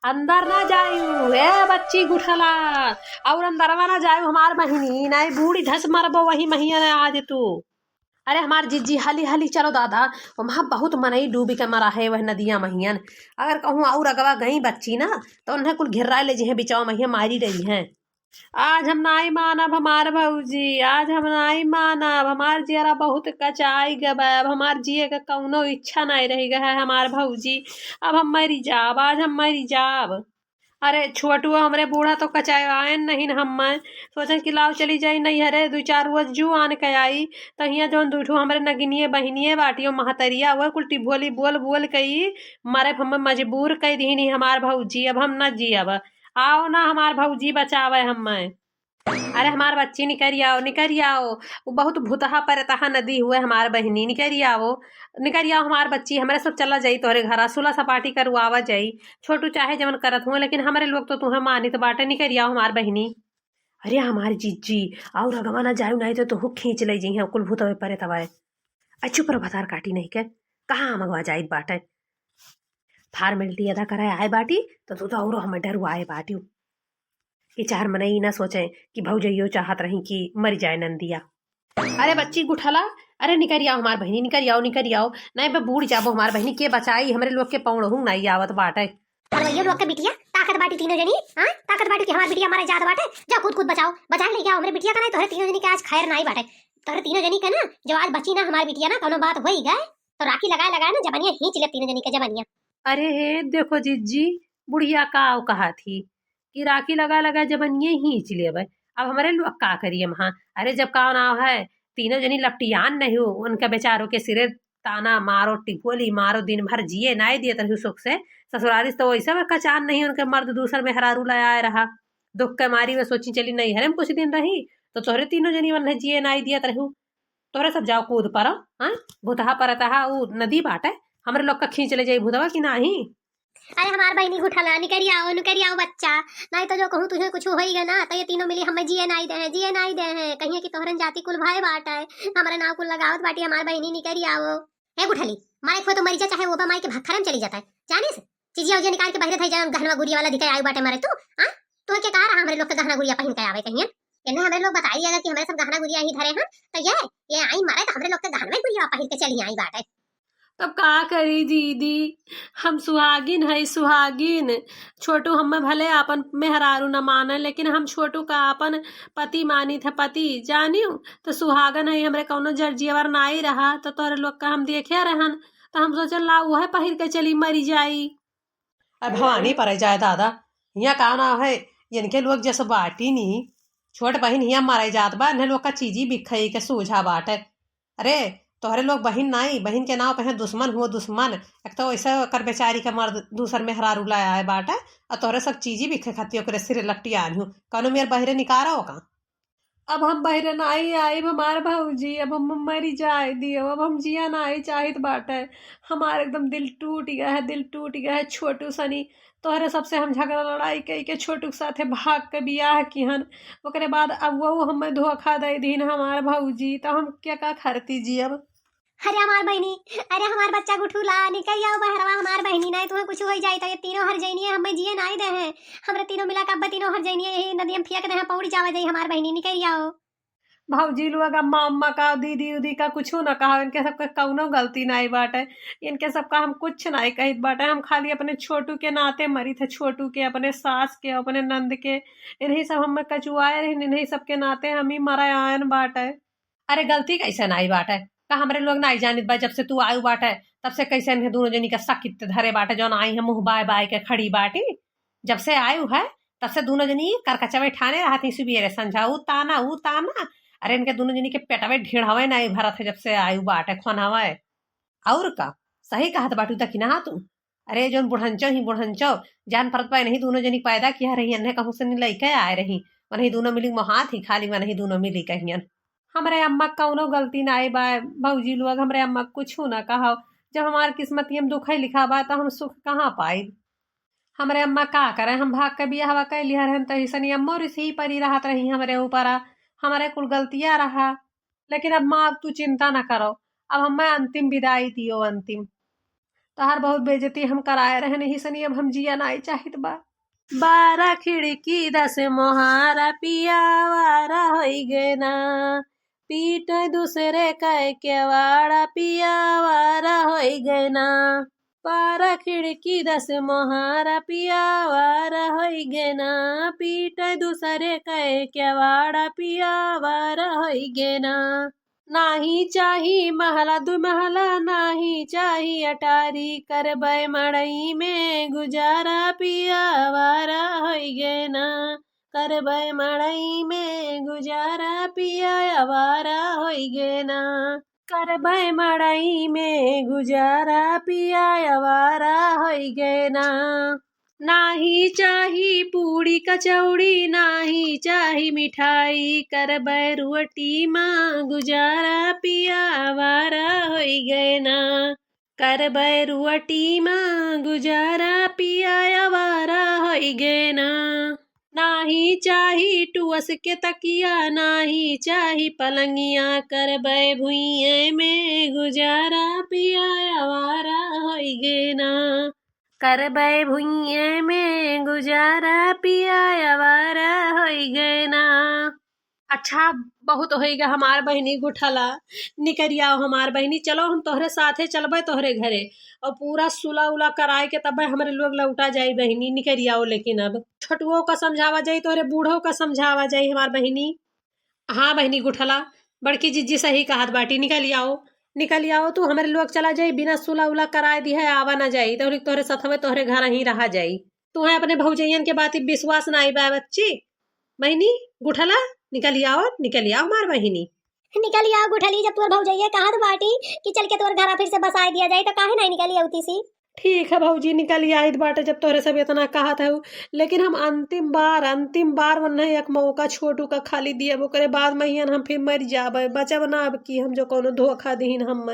अंदर ना जायू ए बच्ची गुठला। और अंदरवा ना जायू हमार बहिनी नहीं बूढ़ी धस मरबो वही महिया ने आज तू। अरे हमार जीजी हाली हाली चलो दादा। वहाँ बहुत मनई डूबी के मरा है वह नदिया महियन। अगर कहूँ और अगवा गई बच्ची ना तो उन्हें कुल घिर्रा ले जी बिचाओ महिया मारी रही हैं। आज हम नाई मानब हमार भौजी, आज हम नाई मानब हमार जियरा बहुत कचाई गब। अब हमार जिए का कौनो इच्छा नहीं रही है हमार भौजी। अब हम मरी जाब, आज हम मरी जाब। अरे छोटू हमरे बूढ़ा तो कचाए नहीं न। हम सोचन कि लाओ चली जाई नहीं हरे दो चार रोज जू आन के आई। तहिया जौन दूठो हमरे नगिनिए बहिनिए बाटियो महतरिया वह कुल टिभोली बोल बोल कई मारे हम मजबूर कई दीनी हमार भौजी। अब हम न जियब। आओ ना हमार भौजी बचावे हम। अरे हमार बच्ची निकरी आओ निकरी आओ। वो बहुत भूतहा परतहा नदी हुए हमार बहिनी निकरी आओ। निकरी आओ हमार बच्ची हमारे सब चला जाई तोहरे घरा सुला सपाटी करवावा जाई। छोटू चाहे जवन करत हुए लेकिन हमारे लोग तो तुम्हें मानित बाटे निकरी आओ हमार बहिनी। अरे हमारी जीजी और अगवा ना जायू नहीं तो तू खींच ले जी कुल भूतवे परे तवाए। अच्छू पर भतार काटी नहीं के कहाँ मगवा जाई बाटे। फार्मेलिटी अदा कराए आए बाटी तो तू तो और हमें डरू आए बाटी कि चार मनई ना सोचे कि भौजइयो चाहत रही कि मर जाए नंदिया। अरे बच्ची गुठला। अरे निकरी आओ हमार बहनी निकरी आओ निकरी आओ। नहीं बे बूढ़ जाबो हमार बहनी के बचाई हमरे लोग के पौड़ हूं नहीं आवत बाटे। और ये लोग के बिटिया ताकत बाटी तीनों जनी। हां ताकत बाटी कि हमार बिटिया मारे जात बाटे। जा खुद खुद बचाओ बचा ले हमरे बिटिया का नहीं तोहरे तीनों जनी के आज खैर नहीं बाटे। तोहरे तीनों जनी के ना जो आज बची ना हमार बिटिया ना कोनो बात होई गए तो राखी लगाए लगाए ना जबनिया खींच ले तीनों जनी के जबनिया। अरे देखो जीजी बुढ़िया का कहा थी कि राखी लगा लगा जबनिए खींच लेबै। अब हमारे लोग का करिए वहाँ। अरे जब का नाव है तीनों जनी लपटियान नहीं हो उनके बेचारों के सिरे ताना मारो टिकोली मारो दिन भर जिए नहीं दिए तरह सुख से। ससुराली तो वैसे में कचान नहीं उनके मर्द दूसर में हरारू लाया रहा। दुख के मारी वे सोची चली नहीं हरे कुछ दिन रही तो तोहरे तीनों जनी वन जिए नहीं दिया तरह तोहरे सब जाओ कूद पर। हाँ भूतहा परतहा वो नदी बाटे हमारे लोग का खींच ले जाई भूतवा कि नहीं। अरे हमार बहनी गुठला निकरी आओ बच्चा। नहीं तो जो कहूँ तुझे कुछ होईगा ना तो ये तीनों मिली हमें जिए नहीं दे हैं कहीं कि तोहरन जाति कुल भाई बाट है हमारे नाव कुल लगावत बाटी हमार बहनी निकरी आओ। ए गुठली मारे खो तो मरी जा चाहे वो माई के भखरम चली जाता है जाने से चीजिया उजिया निकाल के बहरे थे जान गहना गुड़िया वाला दिखाई आयु बाटे मारे तू। हां तो के कहा रहा हमारे लोग के गहना गुड़िया पहन के आवे कहीं इन्हें हमारे लोग बताई अगर कि हमारे सब गहना गुड़िया ही धरे हैं तो ये आई मारे तो हमारे लोग के गहना गुड़िया पहन के चली आई बाटे। तब का करी दीदी हम सुहागिन है सुहागिन। छोटू हमें भले अपन मेहरारू न माने लेकिन हम छोटू का अपन पति मानी थे पति जानियो तो सुहागन है हमरे कौनो जर्जियावर नाई रहा तो तोरे लोग का हम देखे रहन तो हम सोचल ला वह पहिर के चली मरी जाई। अब भवानी पर जाए दादा यहाँ का ना है इनके लोग जैसे बाटी नहीं छोट बहन यहाँ मारे जात बा इन्हें लोग का चीजी बिखई के सूझा बाटे। अरे तोहरे लोग बहन नाई बहन के नाव पे दुश्मन हुआ दुश्मन एक तो ऐसा कर बेचारी का मर्द दूसर में हरारू लाया है बाटे और तोहरे सब चीजी भी खाती ओकरे सिरे लट्टी आनी हूँ कौनो मेरे बहरे निकारा हो का। अब हम बहरे नाई आई हमार भौजी अब हम मरी जाए दियो अब हम जिया नाई चाहित बाटे। हमारे एकदम दिल टूट गया है दिल टूट गया है। छोटू सनी तोहरे सबसे हम झगड़ा लड़ाई कई के छोटू के साथे भाग के बियाह किहन ओकरे बाद अब वो हमें धोखा दे दीन हमार भौजी तो हम क्या का खरती जी अब। अरे हमार बहनी अरे हमार बच्चा गुठूला निकल आओ बहरवा हमार बहनी नहीं तुम्हें कुछ हो जाए तो ये तीनों हर जाइनिए हमें जिए नहीं दे हैं हमरे तीनों मिला के अब तीनों हर जाइनिए यही नदी में फिया के दे पौड़ी जावा जाई हमार बहनी निकल आओ। भौजी लोग अम्मा अम्मा का दीदी उदी का कुछ ना कहा इनके सबके कौनो गलती नहीं बाटे। इनके सबका हम कुछ नहीं कहित बाटे हम खाली अपने छोटू के नाते मरी थे छोटू के अपने सास के अपने नंद के इन्हीं सब हम कचुआए रहे इन्हीं सबके नाते हम ही मरा आयन बाटे। अरे गलती कैसे नहीं बाटे का हमरे लोग नहीं जानित बा जब से तू आयु बाटे तब से कैसे इन्हें दोनों जनी का सकित धरे बाटे जो आई है मुँह बाय बाय के खड़ी बाटी जब से आयु है तब से दोनों जनी करकचवे ठाने रहती सुबेरे संझा ऊ ताना। अरे इनके दोनों जनी के पेटवे ढीढ़वे नहीं भरत है जब से आयु बाटे खोनावे और का सही कहत बाटू तक ना तू। अरे जो बुढ़ंचो जान परत पाए नहीं दोनों जनी पैदा किया रही अन्य कहूँ से लैके आए रही वही दोनों मिली मोहात ही खाली वही दोनों मिली कहियन। हमरे अम्मा कौनो गलती नाई बा भौजी लोग हमरे अम्मा कुछ ना कहा जब हमार किस्मत में दुख लिखा बा तो हम सुख कहाँ पाई। हमरे अम्मा का करे हम भाग के बिया हवा कैली हन तो सनी अम्मा ही परी रहत रही हमरे ऊपर हमारे कुल गलतियां रहा लेकिन अब माँ अब तू चिंता न करो अब हमें अंतिम विदाई दियो अंतिम। तहार बहुत बेइज्जती हम कराए रहे नहीं सनी, अब हम जिया नाई चाहित बा। 12 खिड़की 10 मोहारा पियावारा होई गे ना, पीट दूसरे कह केवाड़ा पियावारा होई गे ना। 12 खिड़की 10 मोहारा पियावारा होई गे ना, पीट दूसरे कह केवाड़ा पियावारा होई गे ना। नाही चाही महला दु महला, नाही चाही अटारी, करबै मड़ई में गुजारा पियावारा होई गे ना, करबै मड़ई में गुजारा पियावारा होई गे ना, करबै मड़ई में गुजारा पियावारा होई गे ना। नाही चाही पूड़ी कचौड़ी, नाही चाही मिठाई, करबै रोटी माँ गुजारा पियावारा होई गे ना, करबै रोटी माँ गुजारा पियावारा होई गे ना। नाही चाही टुअस के तकिया, नाही चाही पलंगिया, करबै भुइये में गुजारा पियावारा होई गे ना, करबै भुइये में गुजारा पियावारा होई गे ना। अच्छा बहुत होइगा हमार बहिनी गुठला, निकरियाओ हमार बहिनी, चलो हम तोहरे साथे चलबै तोहरे घरे और पूरा सुला उला कराए के तब हमारे लोग लौटा जाई बहिनी, निकरियाओ। लेकिन अब छोटुओं का समझावा जाई, तोहरे बूढ़ों का समझावा जाई हमार बहिनी। हाँ बहिनी गुठला, बड़की जीजी सही कहत बाटी, निकल आओ तू, हमारे लोग चला जाई, बिना सुला उला कराए दी है आवा ना जाई, तोहरे सथवे तोहरे घर ही रहा जाई। तुम्हें अपने भौजैयन के बात विश्वास ना आई बा बच्ची। बहिनी गुठला निकल आओ हमार बहिनी। निकली आओ गुठली, जब तोर भौजैया कहत बाटी कि चल के तोर घरा फिर से बसाए दिया जाए तो काहे नहीं निकली औती सी। ठीक है भौजी निकल आइत बाटे, जब तोहरे सब इतना कहत है, लेकिन हम अंतिम बार वन्ना एक मौका छोटू का खाली दिए, ओकरे बाद महियन हम फिर मर जाबे, बचब ना अब की हम जो कोनो धोखा दीन हम।